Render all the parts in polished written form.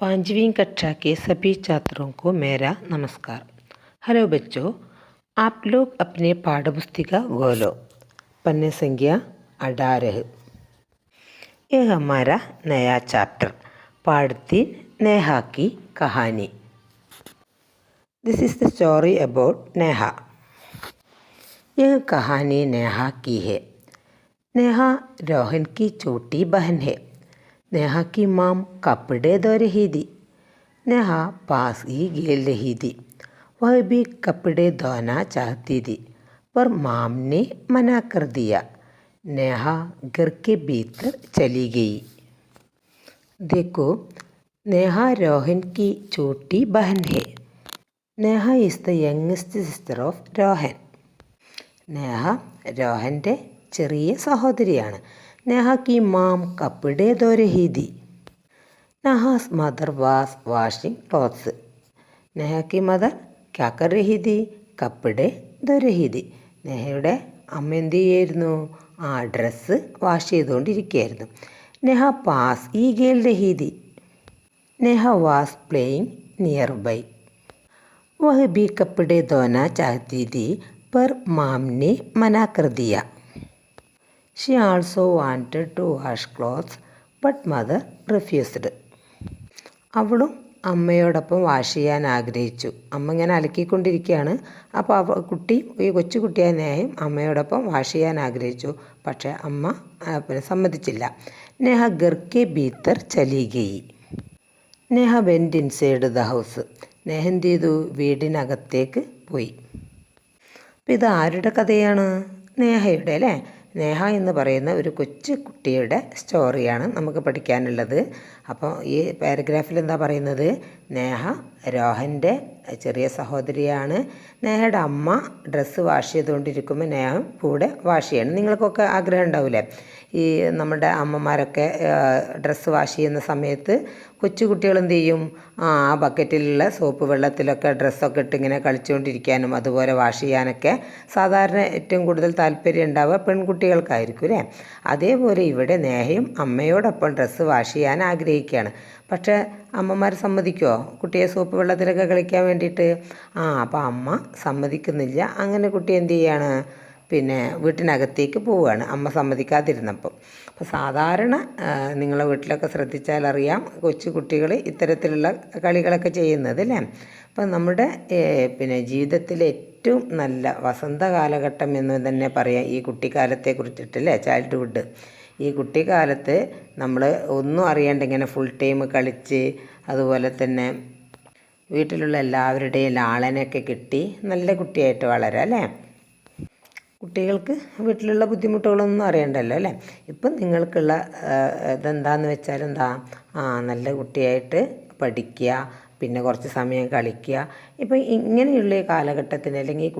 पांचवीं कक्षा के सभी छात्रों को मेरा नमस्कार। हेलो बच्चों, आप लोग अपने पाठ्यपुस्तिका खोलो। पन्ने संख्या 18। यह हमारा नया चैप्टर पार्ट 3 नेहा की कहानी। This is the story about Neha. यह कहानी नेहा की है। नेहा रोहन की छोटी बहन है। नेहा की माम कपड़े धो रही थी। नेहा पास ही खेल रही थी। वह भी कपड़े धोना चाहती थी, पर माम ने मना कर दिया। नेहा घर के भीतर चली गई। देखो, नेहा रोहन की छोटी बहन है। Neha is the youngest sister of Rohan. Neha രോഹൻ്റെ ചെറിയ സഹോദരിയാണ്. नेहा की माम कपड़े धो रही थी. नेहा's mother was washing clothes. Neha की मदर क्या कर रही थी? കപ്പടെ धो रही थी. നേഹയുടെ അമ്മ എന്ത് ചെയ്യായിരുന്നു? ഡ്രസ്സ് വാഷ് ചെയ്തുകൊണ്ടിരിക്കുകയായിരുന്നു. नेह पास ही खेल रही थी. नेह was playing nearby. वह भी कपड़े धोना चाहती थी, पर माम ने मना कर दिया. She also wanted to wash clothes, but mother refused. അവളും അമ്മയോടൊപ്പം വാഷ് ചെയ്യാൻ ആഗ്രഹിച്ചു. അമ്മ ഇങ്ങനെ അലക്കിക്കൊണ്ടിരിക്കുകയാണ്. അപ്പോൾ ഈ കൊച്ചുകുട്ടിയായ നേഹയും അമ്മയോടൊപ്പം വാഷ് ചെയ്യാൻ ആഗ്രഹിച്ചു. പക്ഷേ അമ്മ സമ്മതിച്ചില്ല. നേഹ ഘർ കെ ഭീത്തർ ചലി ഗയി. Neha went inside the house. Neha എന്ത് ചെയ്തു? വീടിനകത്തേക്ക് പോയി. അപ്പോൾ ഇത് ആരുടെ കഥയാണ്? നേഹയുടെ അല്ലേ? നേഹ എന്ന് പറയുന്ന ഒരു കൊച്ചു കുട്ടിയുടെ സ്റ്റോറിയാണ് നമുക്ക് പഠിക്കാനുള്ളത്. അപ്പോൾ ഈ പാരഗ്രാഫിൽ എന്താ പറയുന്നത്? നേഹ രോഹൻ്റെ ചെറിയ സഹോദരിയാണ്. നേഹയുടെ അമ്മ ഡ്രസ്സ് വാഷ് ചെയ്തുകൊണ്ടിരിക്കുമ്പോൾ നേഹ കൂടെ വാഷ് ചെയ്യണം. നിങ്ങൾക്കൊക്കെ ആഗ്രഹം ഉണ്ടാവില്ലേ? ഈ നമ്മുടെ അമ്മമാരൊക്കെ ഡ്രസ്സ് വാഷ് ചെയ്യുന്ന സമയത്ത് കൊച്ചുകുട്ടികൾ എന്ത് ചെയ്യും? ആ ബക്കറ്റിലുള്ള സോപ്പ് വെള്ളത്തിലൊക്കെ ഡ്രസ്സൊക്കെ ഇട്ട് ഇങ്ങനെ കളിച്ചുകൊണ്ടിരിക്കാനും അതുപോലെ വാഷ് ചെയ്യാനൊക്കെ സാധാരണ ഏറ്റവും കൂടുതൽ താല്പര്യം ഉണ്ടാവുക പെൺകുട്ടികൾക്കായിരിക്കും അല്ലേ? അതേപോലെ ഇവിടെ നേഹയും അമ്മയോടൊപ്പം ഡ്രസ്സ് വാഷ് ചെയ്യാൻ ആഗ്രഹിക്കുകയാണ്. പക്ഷേ അമ്മമാർ സമ്മതിക്കുമോ കുട്ടിയെ സോപ്പ് വെള്ളത്തിലൊക്കെ കളിക്കാൻ വേണ്ടിയിട്ട്? അപ്പോൾ അമ്മ സമ്മതിക്കുന്നില്ല. അങ്ങനെ കുട്ടി എന്ത് ചെയ്യാണ്? വീട്ടിനകത്തേക്ക് പോവുകയാണ്, അമ്മ സമ്മതിക്കാതിരുന്നപ്പോൾ. അപ്പോൾ സാധാരണ നിങ്ങളെ വീട്ടിലൊക്കെ ശ്രദ്ധിച്ചാൽ അറിയാം കൊച്ചു കുട്ടികൾ ഇത്തരത്തിലുള്ള കളികളൊക്കെ ചെയ്യുന്നത് അല്ലേ? അപ്പം നമ്മുടെ ജീവിതത്തിലെ ഏറ്റവും നല്ല വസന്ത കാലഘട്ടം എന്ന് തന്നെ പറയാം ഈ കുട്ടിക്കാലത്തെ കുറിച്ചിട്ടല്ലേ, ചൈൽഡ്ഹുഡ്. ഈ കുട്ടിക്കാലത്ത് നമ്മൾ ഒന്നും അറിയാണ്ട് ഇങ്ങനെ ഫുൾ ടൈം കളിച്ച് അതുപോലെ തന്നെ വീട്ടിലുള്ള എല്ലാവരുടെയും ലാളനയൊക്കെ കിട്ടി നല്ല കുട്ടിയായിട്ട് വളരാം അല്ലേ? കുട്ടികൾക്ക് വീട്ടിലുള്ള ബുദ്ധിമുട്ടുകളൊന്നും അറിയണ്ടല്ലോ അല്ലേ? ഇപ്പം നിങ്ങൾക്കുള്ള ഇതെന്താണെന്ന് വെച്ചാൽ നല്ല കുട്ടിയായിട്ട് പഠിക്കുക, പിന്നെ കുറച്ച് സമയം കളിക്കുക. ഇപ്പം ഇങ്ങനെയുള്ള ഈ കാലഘട്ടത്തിന് അല്ലെങ്കിൽ ഈ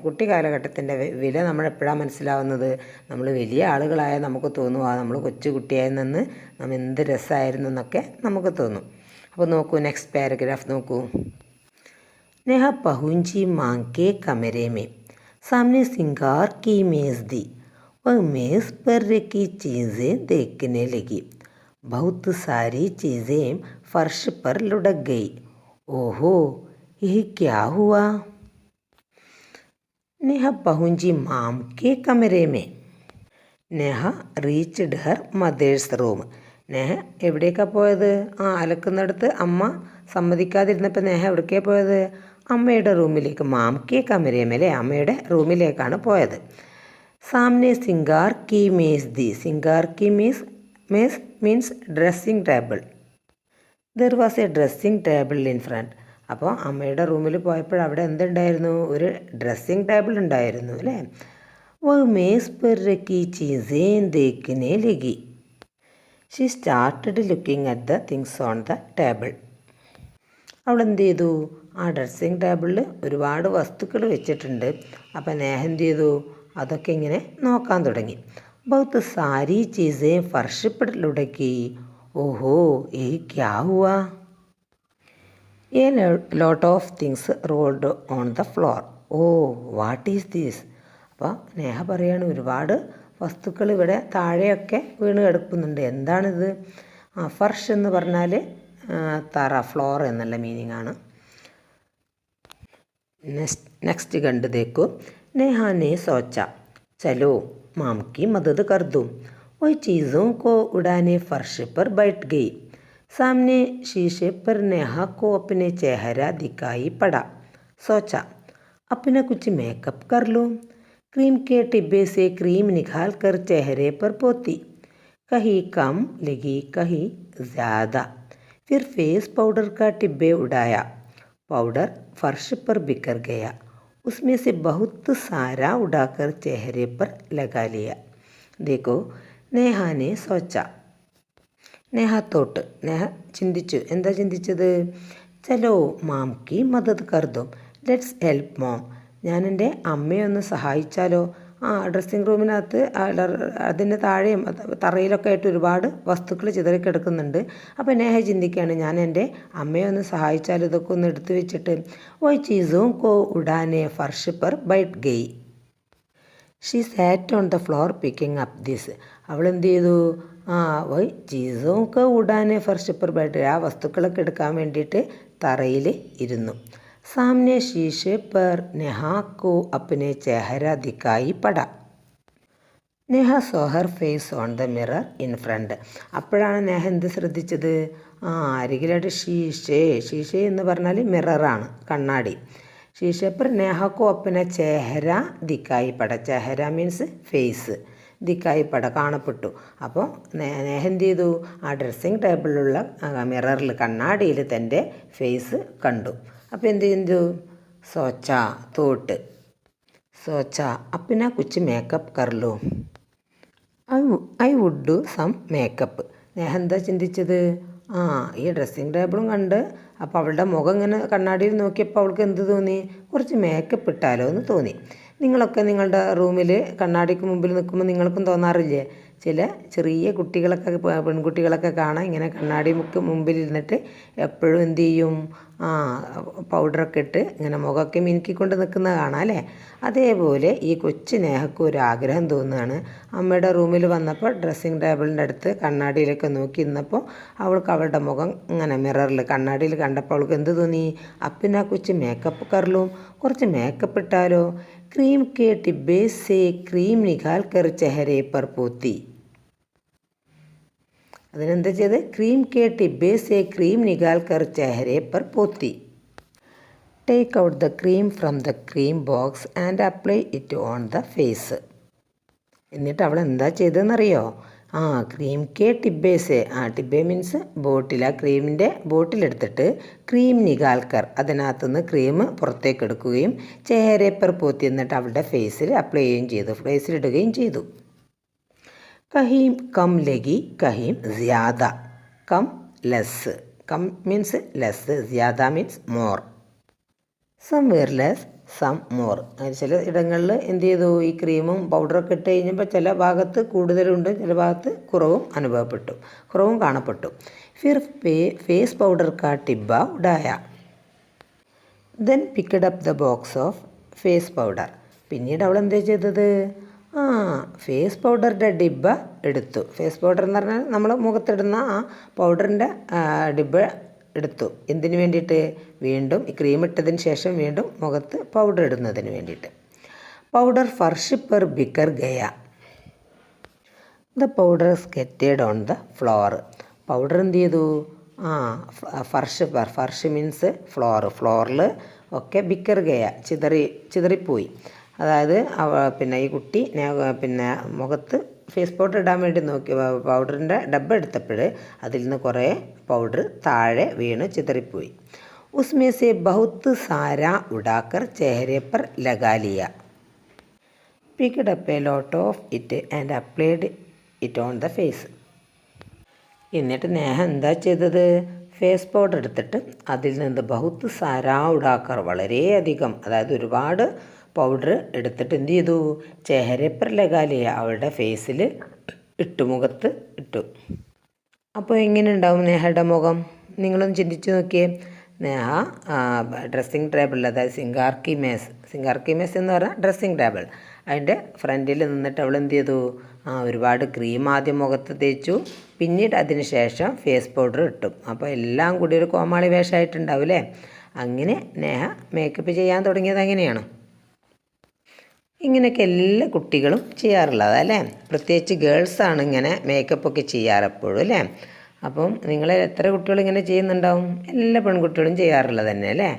കുട്ടിക്കാലഘട്ടത്തിൻ്റെ വില നമ്മളെപ്പോഴാണ് മനസ്സിലാവുന്നത്? നമ്മൾ വലിയ ആളുകളായാൽ നമുക്ക് തോന്നും നമ്മൾ കൊച്ചു കുട്ടിയായി നിന്ന് നമ്മൾ എന്ത് രസമായിരുന്നു എന്നൊക്കെ നമുക്ക് തോന്നും. അപ്പോൾ നോക്കൂ, നെക്സ്റ്റ് പാരഗ്രാഫ് നോക്കൂ. നേഹ പഹുഞ്ചി മാങ്കെ കമരെ മേ. सामने सिंगार की मेज़ दी. वह मेज़ पर रखी चीज़ें देखने लगी. बहुत सारी चीज़ें फर्श पर लुढ़क गई. ओहो, यह क्या हुआ? नेहा पहुंची माम के कमरे में. Neha reached her mother's room. Neha എവിടേക്കാണ് പോയത്? അലക്കുന്നിടത്ത് അമ്മ സമ്മതിക്കാതിരുന്നപ്പോൾ നേഹ എവിടേക്കാണ് പോയത്? അമ്മയുടെ റൂമിലേക്ക്. മാം കെ കമരേമല്ലേ, അമ്മയുടെ റൂമിലേക്കാണ് പോയത്. സാമനെ സിംഗാർ കി മേസ് ദി. സിംഗാർ കി മേസ് means dressing table. There was a dressing table in front. അപ്പോൾ അമ്മയുടെ റൂമിൽ പോയപ്പോൾ അവിടെ എന്തുണ്ടായിരുന്നു? ഒരു ഡ്രസ്സിങ് ടേബിൾ ഉണ്ടായിരുന്നു അല്ലേ? വ മേസ് പെർ രഖി ചീസേൻ ദേഖ്നെ ലഗി. She started looking at the things on the table. അവൾ എന്ത് ചെയ്തു? ഡ്രസ്സിങ് ടേബിളിൽ ഒരുപാട് വസ്തുക്കൾ വെച്ചിട്ടുണ്ട്. അപ്പം നേഹ എന്ത് ചെയ്തു? അതൊക്കെ ഇങ്ങനെ നോക്കാൻ തുടങ്ങി. ബഹുത്ത് സാരി ചീസേ ഫർഷ് പർ ലുടക്കി. ഓഹോ, ഏ ക്യാ ഹുവാ? A lot of things rolled on the floor. Oh, what is this? അപ്പോൾ നേഹ പറയാണ് ഒരുപാട് വസ്തുക്കൾ ഇവിടെ താഴെയൊക്കെ വീണ് കിടക്കുന്നുണ്ട്. എന്താണിത്? ഫർഷ് എന്ന് പറഞ്ഞാൽ തറ, ഫ്ലോർ എന്നുള്ള മീനിങ് ആണ്. नेक्स्ट गंड देखो. नेहा ने सोचा चलो माम की मदद कर दूँ. वही चीज़ों को उड़ाने फर्श पर बैठ गई. सामने शीशे पर नेहा को अपने चेहरा दिखाई पड़ा. सोचा अपना कुछ मेकअप कर लूँ. क्रीम के डिब्बे से क्रीम निकाल कर चेहरे पर पोती. कहीं कम लगी, कहीं ज़्यादा. फिर फेस पाउडर का डिब्बे उड़ाया. पाउडर फर्श पर बिखर गया. उसमें से बहुत सारा उड़ाकर चेहरे पर लगा लिया. देखो नेहा ने सोचा. नेहा തോട്ട്, നേഹ ചിന്തിച്ചു. എന്താ ചിന്തിച്ചത്? ചലോ മാം കി മദത് കർ ദോ, ലെറ്റ്സ് ഹെൽപ്പ് മോം. ഞാൻ എൻ്റെ അമ്മയെ ഒന്ന് സഹായിച്ചാലോ. ഡ്രസ്സിങ് റൂമിനകത്ത് അതിന് താഴെയും തറയിലൊക്കെ ആയിട്ട് ഒരുപാട് വസ്തുക്കൾ ചിതറിക്കിടക്കുന്നുണ്ട്. അപ്പോൾ നേഹ ചിന്തിക്കുകയാണ്, ഞാൻ എൻ്റെ അമ്മയെ ഒന്ന് സഹായിച്ചാലോ, ഇതൊക്കെ ഒന്ന് എടുത്തു വെച്ചിട്ട്. വൈ ചീസോം കോ ഉഡാനെ ഫർഷ് പർ ബൈറ്റ് ഗയി. She sat on the floor picking up this. അവൾ എന്ത് ചെയ്തു? വൈ ചീസോം കോ ഉഡാനെ ഫർഷ് പർ ബൈറ്റ്, ആ വസ്തുക്കളൊക്കെ എടുക്കാൻ വേണ്ടിയിട്ട് തറയിൽ ഇരുന്നു. सामने शीशे पर नेहा को अपने चेहरा दिखाई पड़ा. Neha saw her face on the mirror in front. അപ്പോഴാണ് നേഹ എന്ത് ശ്രദ്ധിച്ചത്? അരികിലായിട്ട് ഷീഷേ എന്ന് പറഞ്ഞാൽ മിററാണ്, കണ്ണാടി. ഷീഷേ पर നേഹ को अपना चेहरा दिखाई पड़ा. ചെഹര മീൻസ് ഫേസ്, ദിക്കായി പട കാണപ്പെട്ടു. അപ്പോൾ നേഹ എന്ത് ചെയ്തു? ആ ഡ്രസ്സിങ് ടേബിളിലുള്ള മിററിൽ, കണ്ണാടിയിൽ തൻ്റെ ഫേസ് കണ്ടു. അപ്പോൾ എന്ത് ചെയ്തു? സോച്ച തോട്ട്. സോച്ച അപ്പിന കുച്ച് മേക്കപ്പ് കർലോ. I would do some makeup. Neha എന്താ ചിന്തിച്ചത്? ഈ ഡ്രസ്സിങ് ടേബിളും കണ്ട്, അപ്പോൾ അവളുടെ മുഖം ഇങ്ങനെ കണ്ണാടിയിൽ നോക്കിയപ്പോൾ അവൾക്ക് എന്ത് തോന്നി? കുറച്ച് മേക്കപ്പ് ഇട്ടാലോ എന്ന് തോന്നി. നിങ്ങളൊക്കെ നിങ്ങളുടെ റൂമിൽ കണ്ണാടിക്ക് മുമ്പിൽ നിൽക്കുമ്പോൾ നിങ്ങൾക്കും തോന്നാറില്ലേ? ചില ചെറിയ കുട്ടികളൊക്കെ, പെൺകുട്ടികളൊക്കെ കാണാം ഇങ്ങനെ കണ്ണാടി മുമ്പിൽ ഇരുന്നിട്ട് എപ്പോഴും എന്ത് ചെയ്യും? പൗഡറൊക്കെ ഇട്ട് ഇങ്ങനെ മുഖമൊക്കെ മിനുക്കിക്കൊണ്ട് നിൽക്കുന്നത് കാണാം അല്ലേ? അതേപോലെ ഈ കൊച്ചു നേഹക്ക് ഒരു ആഗ്രഹം തോന്നുകയാണ്. അമ്മയുടെ റൂമിൽ വന്നപ്പോൾ ഡ്രസ്സിങ് ടേബിളിൻ്റെ അടുത്ത് കണ്ണാടിയിലൊക്കെ നോക്കി നിന്നപ്പോൾ അവൾക്ക് അവളുടെ മുഖം ഇങ്ങനെ മിററിൽ, കണ്ണാടിയിൽ കണ്ടപ്പോൾ അവൾക്ക് എന്ത് തോന്നി? അപ്പിനാ കൊച്ച് മേക്കപ്പ് കർലും, കുറച്ച് മേക്കപ്പ് ഇട്ടാലോ. ക്രീം കെ ടിബ്ബേ സേ ക്രീം നികാൽ കർ ചെഹരെ പർ പോത്തി. അതിനെന്താ ചെയ്ത്? ക്രീം കെ ടിബ്ബേ സേ ക്രീം നികാൽ കർ ചെഹരെ പർ പോത്തി. Take out the cream from the cream box and apply it on the face. എന്നിട്ട് അവൾ എന്താ ചെയ്തതെന്നറിയോ? ക്രീം കെ ടിബ്ബേ സേ, ടിബ്ബേ മീൻസ് ബോട്ടിൽ, ആ ക്രീമിൻ്റെ ബോട്ടിലെടുത്തിട്ട് ക്രീം നികാൽക്കർ, അതിനകത്തുനിന്ന് ക്രീം പുറത്തേക്ക് എടുക്കുകയും ചെഹരെ പർ പോത്തി, എന്നിട്ട് അവളുടെ ഫേസിൽ അപ്ലൈ ചെയ്യുകയും ചെയ്തു, ഫേസിലിടുകയും ചെയ്തു. കഹീം കം ലഗി, കഹീം ജ്യാദ. കം ലെസ്, കം മീൻസ് ലെസ്, ജ്യാദ means more. Somewhere less, some more. ചില ഇടങ്ങളിൽ എന്ത് ചെയ്തു? ഈ ക്രീമും പൗഡറൊക്കെ ഇട്ട് കഴിഞ്ഞപ്പോൾ ചില ഭാഗത്ത് കൂടുതലുണ്ട്, ചില ഭാഗത്ത് കുറവും കാണപ്പെട്ടു. ഫിർ ഫേസ് പൗഡർ കാ ടിബ്ബ ഉഡായ. Then picked up the box of face powder. പിന്നീട് അവൾ എന്താ ചെയ്തത്? ഫേസ് പൗഡറിൻ്റെ ഡിബ്ബ എടുത്തു. ഫേസ് പൗഡർ എന്ന് പറഞ്ഞാൽ നമ്മൾ മുഖത്തിടുന്ന ആ പൗഡറിൻ്റെ ഡിബ്ബ എടുത്തു. എന്തിനു വേണ്ടിയിട്ട്? വീണ്ടും ഈ ക്രീം ഇട്ടതിന് ശേഷം വീണ്ടും മുഖത്ത് പൗഡർ ഇടുന്നതിന് വേണ്ടിയിട്ട്. പൗഡർ ഫർഷ് പെർ ബിക്കർ ഗയ. The powder scattered on the floor. പൗഡർ എന്ത് ചെയ്തു? ഫർഷ് മീൻസ് ഫ്ലോറിൽ ഒക്കെ ബിക്കർ ഗയ, ചിതറിപ്പോയി. അതായത് പിന്നെ ഈ കുട്ടി പിന്നെ മുഖത്ത് ഫേസ് പൗഡർ ഇടാൻ വേണ്ടി നോക്കി പൗഡറിൻ്റെ ഡബ്ബ എടുത്തപ്പോൾ അതിൽ നിന്ന് കുറേ പൗഡർ താഴെ വീണ് ചിതറിപ്പോയി. ഉസ്മേ സെ ബഹുത്ത് സാരാ ഉടാക്കർ ചെഹരെ പർ ലഗാ ലിയ. Picked up a lot of it and applied it on the face. എന്നിട്ട് നേഹ എന്താ ചെയ്തത്? ഫേസ് പൗഡർ എടുത്തിട്ട് അതിൽ നിന്ന് ബഹുത്ത് സാരാ ഉടാക്കർ, വളരെയധികം, അതായത് ഒരുപാട് പൗഡർ എടുത്തിട്ട് എന്ത് ചെയ്തു? ചെഹരെ പർ ലഗാ ലിയ, അവളുടെ ഫേസിൽ ഇട്ടു, മുഖത്ത് ഇട്ടു. അപ്പോൾ എങ്ങനെ ഉണ്ടാവും നേഹയുടെ മുഖം? നിങ്ങളൊന്ന് ചിന്തിച്ച് നോക്കിയേ. നേഹ ഡ്രസ്സിങ് ടേബിളിൽ, അതായത് സിംഗാർക്കി മേസ് എന്ന് പറഞ്ഞാൽ ഡ്രസ്സിങ് ടേബിൾ, അതിൻ്റെ ഫ്രണ്ടിൽ നിന്നിട്ട് അവൾ എന്ത് ചെയ്തു, ഒരുപാട് ക്രീം ആദ്യം മുഖത്ത് തേച്ചു, പിന്നീട് അതിന് ശേഷം ഫേസ് പൗഡർ ഇട്ടു. അപ്പോൾ എല്ലാം കൂടി ഒരു കോമാളി വേഷമായിട്ടുണ്ടാവും അല്ലേ. അങ്ങനെ നേഹ മേക്കപ്പ് ചെയ്യാൻ തുടങ്ങിയത് അങ്ങനെയാണ്. ഇങ്ങനെയൊക്കെ എല്ലാ കുട്ടികളും ചെയ്യാറുള്ളത് അല്ലേ. പ്രത്യേകിച്ച് ഗേൾസാണ് ഇങ്ങനെ മേക്കപ്പൊക്കെ ചെയ്യാറെപ്പോഴും അല്ലേ. അപ്പം നിങ്ങൾ എത്ര കുട്ടികൾ ഇങ്ങനെ ചെയ്യുന്നുണ്ടാവും? എല്ലാ പെൺകുട്ടികളും ചെയ്യാറുള്ളത് തന്നെ അല്ലേ.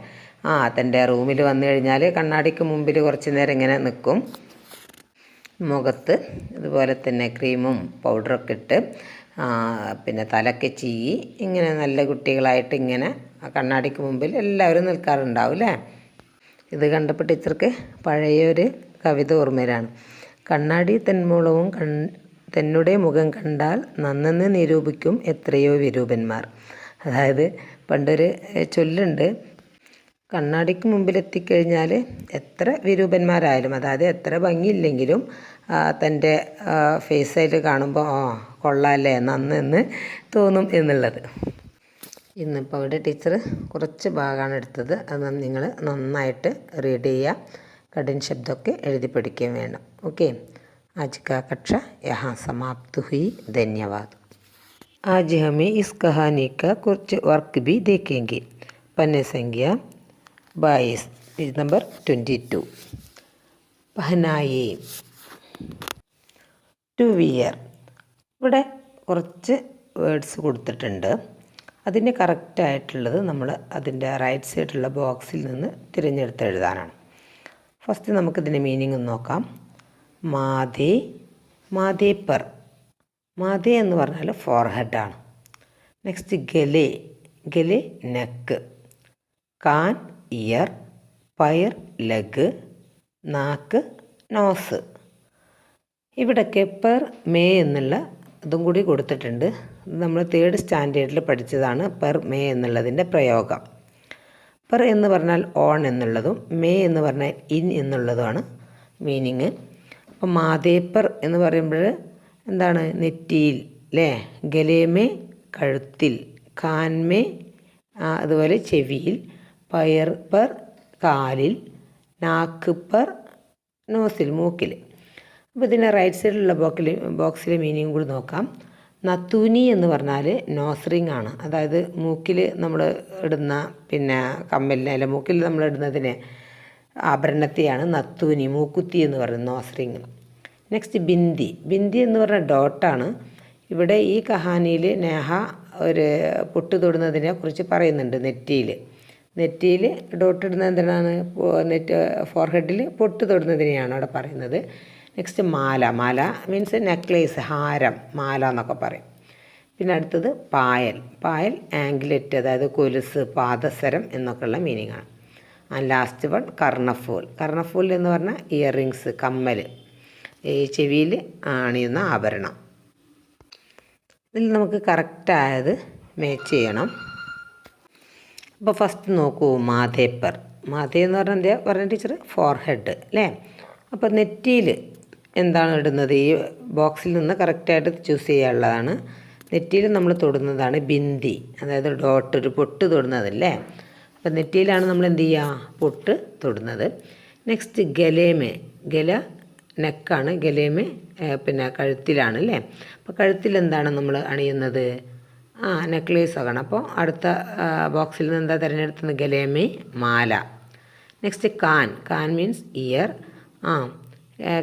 തൻ്റെ റൂമിൽ വന്നു കഴിഞ്ഞാൽ കണ്ണാടിക്ക് മുമ്പിൽ കുറച്ച് നേരം ഇങ്ങനെ നിൽക്കും, മുഖത്ത് ഇതുപോലെ തന്നെ ക്രീമും പൗഡറൊക്കെ ഇട്ട് പിന്നെ തലക്കെ ചീകി ഇങ്ങനെ നല്ല കുട്ടികളായിട്ട് ഇങ്ങനെ കണ്ണാടിക്ക് മുമ്പിൽ എല്ലാവരും നിൽക്കാറുണ്ടാവും അല്ലേ. ഇത് കണ്ടപ്പോൾ ടീച്ചർക്ക് പഴയൊരു കവിത ഓർമ്മയിലാണ്. കണ്ണാടി തെന്മൂളവും തന്നെ മുഖം കണ്ടാൽ നന്നെന്ന് നിരൂപിക്കും എത്രയോ വിരൂപന്മാർ. അതായത് പണ്ടൊരു ചൊല്ലുണ്ട്, കണ്ണാടിക്ക് മുമ്പിലെത്തിക്കഴിഞ്ഞാൽ എത്ര വിരൂപന്മാരായാലും, അതായത് എത്ര ഭംഗിയില്ലെങ്കിലും തൻ്റെ ഫേസിൽ കാണുമ്പോൾ കൊള്ളാമല്ലേ, നന്നെന്ന് തോന്നും എന്നുള്ളത്. ഇന്നിപ്പോൾ അവിടെ ടീച്ചർ കുറച്ച് ഭാഗമാണ് എടുത്തത്. അത് നിങ്ങൾ നന്നായിട്ട് റീഡ് ചെയ്യുക, കഠിന ശബ്ദമൊക്കെ എഴുതി പഠിക്കുകയും വേണം. ഓക്കെ, आज का कक्षा यहाँ समाप्त हुई। धन्यवाद। आज हमें इस कहानी का कुछ वर्क भी देखेंगे। पन्ने संख्या 22, पेज नंबर 22। पहनाए, ടു വിയർ. ഇവിടെ കുറച്ച് വേർഡ്സ് കൊടുത്തിട്ടുണ്ട്. അതിന് കറക്റ്റായിട്ടുള്ളത് നമ്മൾ അതിൻ്റെ റൈറ്റ് സൈഡിലുള്ള ബോക്സിൽ നിന്ന് തിരഞ്ഞെടുത്ത് എഴുതാനാണ്. ഫസ്റ്റ് നമുക്കിതിൻ്റെ മീനിങ് നോക്കാം. മാതേ, മാതേ പർ. മാതേ എന്ന് പറഞ്ഞാൽ ഫോർഹെഡാണ്. നെക്സ്റ്റ് ഗലെ, ഗലെ നെക്ക്. കാൻ ഇയർ, പയർ ലെഗ്, നാക്ക് നോസ്. ഇവിടൊക്കെ പെർ മേ എന്നുള്ള ഇതും കൂടി കൊടുത്തിട്ടുണ്ട്. നമ്മൾ 3rd സ്റ്റാൻഡേർഡിൽ പഠിച്ചതാണ് പെർ മേ എന്നുള്ളതിൻ്റെ പ്രയോഗം. പെർ എന്ന് പറഞ്ഞാൽ ഓൺ എന്നുള്ളതും മേ എന്ന് പറഞ്ഞാൽ ഇൻ എന്നുള്ളതുമാണ് മീനിങ്. അപ്പോൾ മാതേപ്പർ എന്ന് പറയുമ്പോൾ എന്താണ്, നെറ്റിയിൽ അല്ലേ. ഗലേമേ കഴുത്തിൽ, കാൻമേ അതുപോലെ ചെവിയിൽ, പയർ പെർ കാലിൽ, നാക്ക് പെർ നോസിൽ മൂക്കിൽ. അപ്പോൾ ഇതിൻ്റെ റൈറ്റ് സൈഡിലുള്ള ബോക്സിലെ മീനിങ് കൂടി നോക്കാം. നത്തൂനി എന്ന് പറഞ്ഞാൽ നോസ് റിങ് ആണ്. അതായത് മൂക്കിൽ നമ്മൾ ഇടുന്ന പിന്നെ കമ്മലിനെ അല്ല മൂക്കിൽ നമ്മൾ ഇടുന്നതിനെ ആഭരണത്തെയാണ് നത്തൂനി, മൂക്കുത്തി എന്ന് പറയുന്നത്, nose ring. Next bindi. Bindi എന്ന് പറഞ്ഞാൽ ഡോട്ടാണ്. ഇവിടെ ഈ കഹാനിയിൽ നേഹ ഒരു പൊട്ട് തൊടുന്നതിനെ കുറിച്ച് പറയുന്നുണ്ട്. നെറ്റിയിൽ ഡോട്ട് ഇടുന്നത് എന്തിനാണ്? ഫോർഹെഡിൽ പൊട്ട് തൊടുന്നതിനെയാണ് അവിടെ പറയുന്നത്. നെക്സ്റ്റ് മാല. മാല മീൻസ് നെക്ലേസ്, ഹാരം, മാല എന്നൊക്കെ പറയും. പിന്നെ അടുത്തത് പായൽ. പായൽ ആംഗ്ലെറ്റ്, അതായത് കൊലുസ്, പാദസരം എന്നൊക്കെയുള്ള മീനിങ് ആണ്. Last one കർണഫൂൽ. കർണഫൂൽ എന്ന് പറഞ്ഞാൽ ഇയർ റിങ്സ്, കമ്മൽ, ഈ ചെവിയിൽ അണിയുന്ന ആഭരണം. ഇതിൽ നമുക്ക് കറക്റ്റായത് മാച്ച് ചെയ്യണം. അപ്പോൾ ഫസ്റ്റ് നോക്കൂ, മാതേപ്പർ. മാതേ എന്ന് പറഞ്ഞാൽ പറഞ്ഞ ടീച്ചർ ഫോർഹെഡ് അല്ലേ. അപ്പോൾ നെറ്റിയിൽ എന്താണ് ഇടുന്നത്? ഈ ബോക്സിൽ നിന്ന് കറക്റ്റായിട്ട് ചൂസ് ചെയ്യാനുള്ളതാണ്. നെറ്റിയിൽ നമ്മൾ തൊടുന്നതാണ് ബിന്ദി, അതായത് ഡോട്ട്, ഒരു പൊട്ട് തൊടുന്നതല്ലേ. അപ്പം നെറ്റിയിലാണ് നമ്മൾ എന്ത് ചെയ്യുക? പൊട്ട് തൊടുന്നത്. നെക്സ്റ്റ് ഗലേമേ. ഗല നെക്കാണ്, ഗലേമേ പിന്നെ കഴുത്തിലാണ് അല്ലേ. അപ്പോൾ കഴുത്തിൽ എന്താണ് നമ്മൾ അണിയുന്നത്? നെക്ലേസ് ആകണം. അപ്പോൾ അടുത്ത ബോക്സിൽ നിന്ന് എന്താ തിരഞ്ഞെടുത്തത്? ഗലേമേ മാല. നെക്സ്റ്റ് കാൻ. കാൻ മീൻസ് ഇയർ.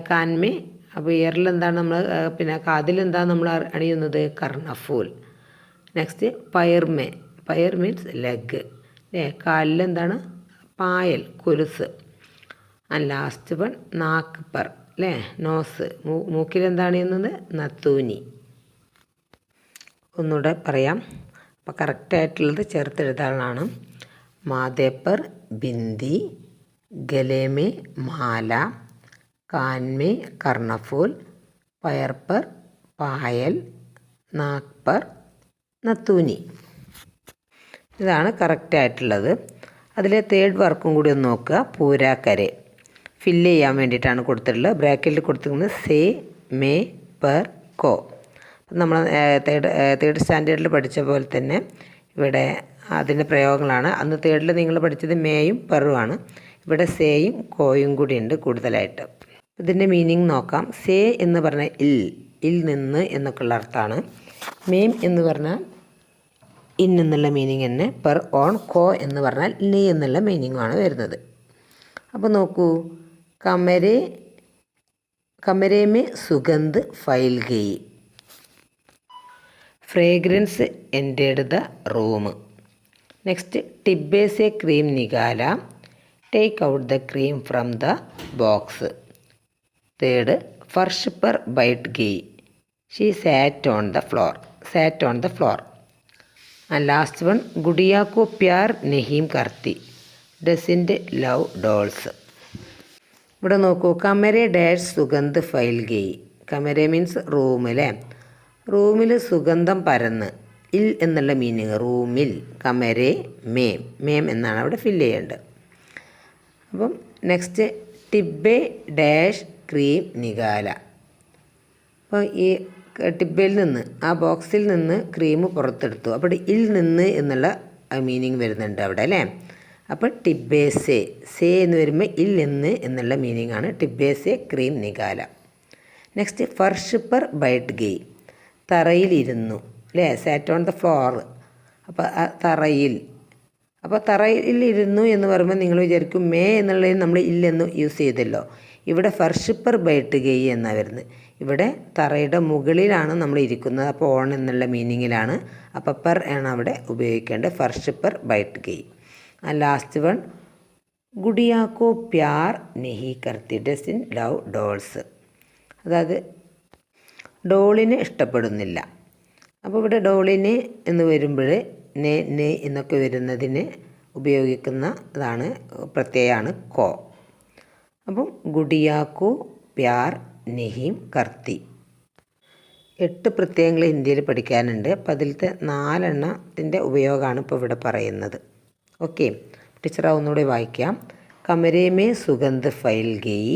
കാൻമേ. അപ്പോൾ ഇയറിൽ എന്താണ് നമ്മൾ പിന്നെ കാതിൽ എന്താണ് നമ്മൾ അണിയുന്നത്? കർണഫൂൽ. നെക്സ്റ്റ് പയർമേ. പയർ മീൻസ് ലെഗ് അല്ലേ. കാലിൽ എന്താണ്? പായൽ, കൊലുസ്. ലാസ്റ്റ് വൺ നാക്ക് പെർ അല്ലേ, നോസ്. മൂക്കിൽ എന്താണ് ചെയ്യുന്നത്? നത്തൂനി. ഒന്നുകൂടെ പറയാം. അപ്പോൾ കറക്റ്റായിട്ടുള്ളത് ചേർത്തെഴുതാനാണ്. മാതേപ്പർ ബിന്ദി, ഗലേമേ മാല, കാൻമേ കർണഫൂൽ, പയർപ്പർ പായൽ, നാക്പർ നത്തൂനി. ഇതാണ് കറക്റ്റായിട്ടുള്ളത്. അതിലെ 3rd വർക്കും കൂടി ഒന്ന് നോക്കുക. പൂരാക്കരെ ഫില്ല് ചെയ്യാൻ വേണ്ടിയിട്ടാണ് കൊടുത്തിട്ടുള്ളത്. ബ്രാക്കറ്റിൽ കൊടുത്തിരിക്കുന്നത് സേ മേ പെർ കോ. നമ്മൾ 3rd സ്റ്റാൻഡേർഡിൽ പഠിച്ച പോലെ തന്നെ ഇവിടെ അതിൻ്റെ പ്രയോഗങ്ങളാണ്. അന്ന് 3rd നിങ്ങൾ പഠിച്ചത് മേയും പെറുമാണ്. ഇവിടെ സേയും കോയും കൂടി ഉണ്ട് കൂടുതലായിട്ട്. ഇതിൻ്റെ മീനിങ് നോക്കാം. സേ എന്ന് പറഞ്ഞാൽ ഇൽ നിന്ന് എന്നൊക്കെയുള്ള അർത്ഥമാണ്. മേം എന്ന് പറഞ്ഞാൽ ഇൻ എന്നുള്ള മീനിങ് തന്നെ. പെർ ഓൺ കോ എന്ന് പറഞ്ഞാൽ നീ എന്നുള്ള മീനിങ്ങാണ് വരുന്നത്. അപ്പോൾ നോക്കൂ, കമരേ മേ സുഗന്ധ് ഫൈൽ ഗയി, fragrance entered the room. Next, ടിബ്ബേ സെ ക്രീം നികാല, take out the cream from the box. Third, ഫർഷ് पर बैठ गई, she sat on the floor. And last one, गुड़िया को प्यार नहीं करती, doesn't love dolls. ഇവിടെ നോക്കൂ, കമരെ ഡാഷ് സുഗന്ധ് ഫൈൽ ഗയി. കമരെ മീൻസ് റൂം അല്ലേ. റൂമിൽ സുഗന്ധം പരന്ന്, ഇൽ എന്നുള്ള മീനിങ് റൂമിൽ. കമരെ മേം എന്നാണ് അവിടെ ഫില്ല് ചെയ്യേണ്ടത്. അപ്പം നെക്സ്റ്റ്, ടിബ്ബെ ഡാഷ് ക്രീം നികാല. അപ്പോൾ ഈ ടിബ്ബയിൽ നിന്ന്, ആ ബോക്സിൽ നിന്ന് ക്രീം പുറത്തെടുത്തു. അപ്പോൾ ഇൽ നിന്ന് എന്നുള്ള മീനിങ് വരുന്നുണ്ട് അവിടെ അല്ലേ. അപ്പോൾ ടിബ്ബേ സേ എന്ന് വരുമ്പോൾ ഇൽ നിന്ന് എന്നുള്ള മീനിങ് ആണ്. ടിബ്ബേ സെ ക്രീം നികാല. നെക്സ്റ്റ്, ഫർഷ് പർ ബൈറ്റ് ഗയി, തറയിലിരുന്നു അല്ലേ. സാറ്റ് ഓൺ ദ ഫ്ലോർ. അപ്പോൾ തറയിൽ, അപ്പോൾ തറയിലിരുന്നു എന്ന് പറയുമ്പോൾ നിങ്ങൾ വിചാരിക്കും മേ എന്നുള്ളതിന് നമ്മൾ ഇല്ലെന്ന് യൂസ് ചെയ്തല്ലോ. ഇവിടെ ഫർഷ് പർ ബൈറ്റ് ഗയി എന്നാണ് വരുന്നത്. ഇവിടെ തറയുടെ മുകളിലാണ് നമ്മൾ ഇരിക്കുന്നത്. അപ്പോൾ ഓൺ എന്നുള്ള മീനിങ്ങിലാണ്. അപ്പോൾ പെർ ആണ് അവിടെ ഉപയോഗിക്കേണ്ടത്. ഫർഷ് പർ ബൈറ്റ് ഗയി. ആ ലാസ്റ്റ് വൺ, ഗുഡിയാക്കോ പ്യാർ നെഹി കർത്തി, ഡസൻ ലവ് ഡോൾസ്. അതായത് ഡോളിനെ ഇഷ്ടപ്പെടുന്നില്ല. അപ്പോൾ ഇവിടെ ഡോളിനെ എന്ന് വരുമ്പോൾ നെ എന്നൊക്കെ വരുന്നതിന് ഉപയോഗിക്കുന്നതാണ് പ്രത്യയമാണ് കോ. അപ്പം ഗുഡിയാക്കോ പ്യാർ നെഹിം കർത്തി. 8 പ്രത്യയങ്ങൾ ഹിന്ദിയിൽ പഠിക്കാനുണ്ട്. അപ്പോൾ അതിലത്തെ 4 എണ്ണത്തിൻ്റെ ഉപയോഗമാണ് ഇപ്പോൾ ഇവിടെ പറയുന്നത്. ഓക്കെ, ടീച്ചർ ഒന്നുകൂടി വായിക്കാം. കമരേ മേ സുഗന്ധ് ഫൈൽ ഗയി,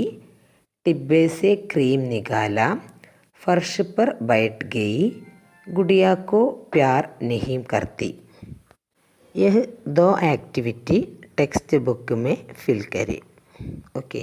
टिब्बे से क्रीम निकाला, फर्श पर बैठ गई, गुड़िया को प्यार नहीं करती. यह 2 एक्टिविटी टेक्स्ट बुक में फिल करें. ओके.